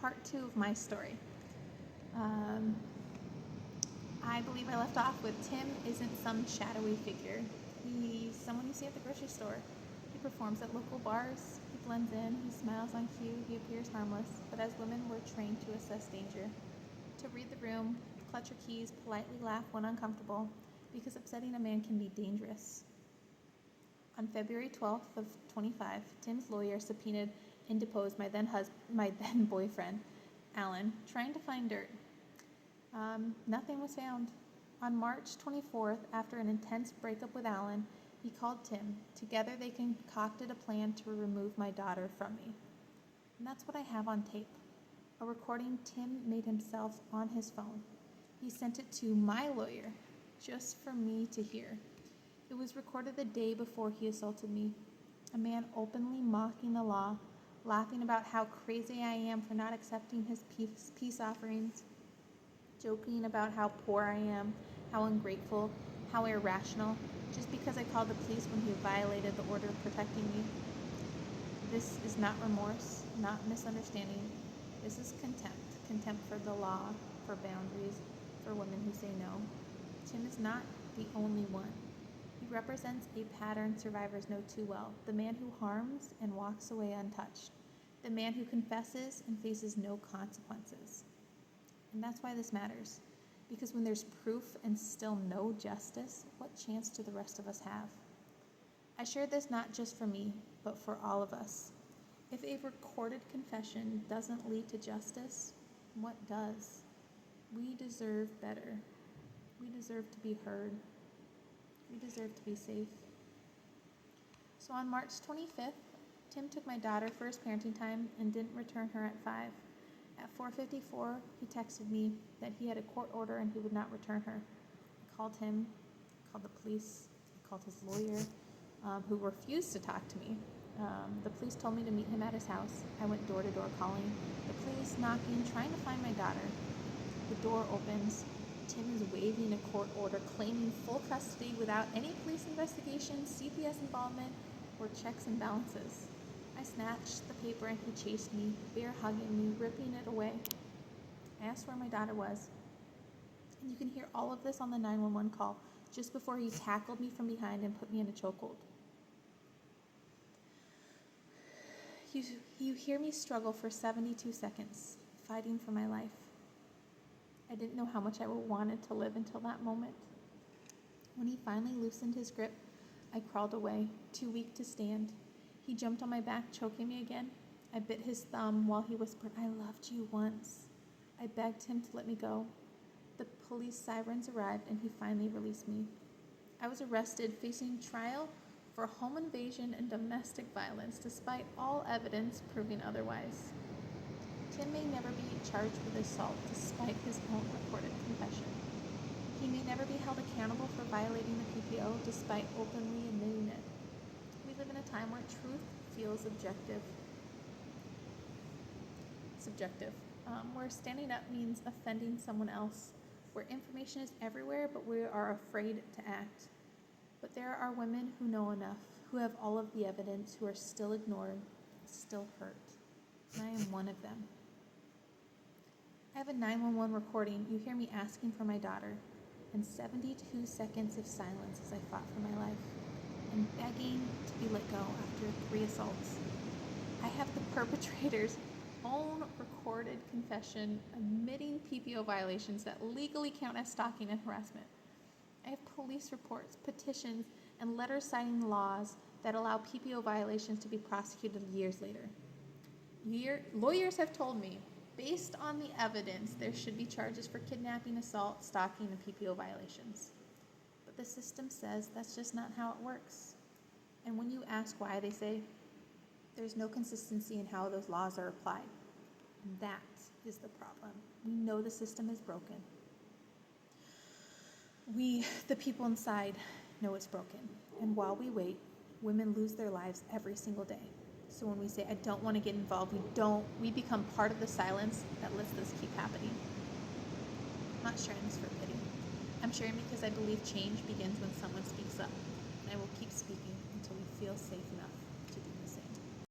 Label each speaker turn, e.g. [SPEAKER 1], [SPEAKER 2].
[SPEAKER 1] part 2 of my story. I believe I left off with Tim isn't some shadowy figure. He's someone you see at the grocery store. He performs at local bars. He blends in. He smiles on cue. He appears harmless. But as women, we're trained to assess danger. To read the room, clutch your keys, politely laugh when uncomfortable, because upsetting a man can be dangerous. On February 12th of 25, Tim's lawyer subpoenaed and deposed my then boyfriend, Alan, trying to find dirt. Nothing was found. On March 24th, after an intense breakup with Alan, he called Tim. Together they concocted a plan to remove my daughter from me. And that's what I have on tape. A recording Tim made himself on his phone. He sent it to my lawyer, just for me to hear. It was recorded the day before he assaulted me. A man openly mocking the law, laughing about how crazy I am for not accepting his peace offerings, joking about how poor I am, how ungrateful, how irrational, just because I called the police when he violated the order protecting me. This is not remorse, not misunderstanding. This is contempt. Contempt for the law, for boundaries, for women who say no. Tim is not the only one. He represents a pattern survivors know too well. The man who harms and walks away untouched. The man who confesses and faces no consequences. And that's why this matters. Because when there's proof and still no justice, what chance do the rest of us have? I share this not just for me, but for all of us. If a recorded confession doesn't lead to justice, what does? We deserve better. We deserve to be heard. We deserve to be safe. So on March 25th, Tim took my daughter for his parenting time and didn't return her at 5. At 4:54, he texted me that he had a court order and he would not return her. I called him, called the police, I called his lawyer, who refused to talk to me. The police told me to meet him at his house. I went door to door calling, the police knocking, trying to find my daughter. The door opens. Tim is waving a court order claiming full custody without any police investigation, CPS involvement, or checks and balances. I snatched the paper and he chased me, bear hugging me, ripping it away. I asked where my daughter was. And you can hear all of this on the 911 call, just before he tackled me from behind and put me in a chokehold. You hear me struggle for 72 seconds, fighting for my life. I didn't know how much I wanted to live until that moment. When he finally loosened his grip, I crawled away, too weak to stand. He jumped on my back, choking me again. I bit his thumb while he whispered, "I loved you once." I begged him to let me go. The police sirens arrived and he finally released me. I was arrested, facing trial for home invasion and domestic violence, despite all evidence proving otherwise. Tim may never be charged with assault despite his own recorded confession. He may never be held accountable for violating the PPO despite openly admitting it. We live in a time where truth feels subjective. Where standing up means offending someone else, where information is everywhere but we are afraid to act. But there are women who know enough, who have all of the evidence, who are still ignored, still hurt. And I am one of them. I have a 911 recording. You hear me asking for my daughter, and 72 seconds of silence as I fought for my life, and begging to be let go after 3 assaults. I have the perpetrator's own recorded confession admitting PPO violations that legally count as stalking and harassment. I have police reports, petitions, and letters citing laws that allow PPO violations to be prosecuted years later. Lawyers have told me, based on the evidence, there should be charges for kidnapping, assault, stalking, and PPO violations. But the system says that's just not how it works. And when you ask why, they say there's no consistency in how those laws are applied. And that is the problem. We know the system is broken. We, the people inside, know it's broken. And while we wait, women lose their lives every single day. So when we say, I don't want to get involved, we become part of the silence that lets this keep happening. I'm not sharing this for pity. I'm sharing because I believe change begins when someone speaks up. And I will keep speaking until we feel safe enough.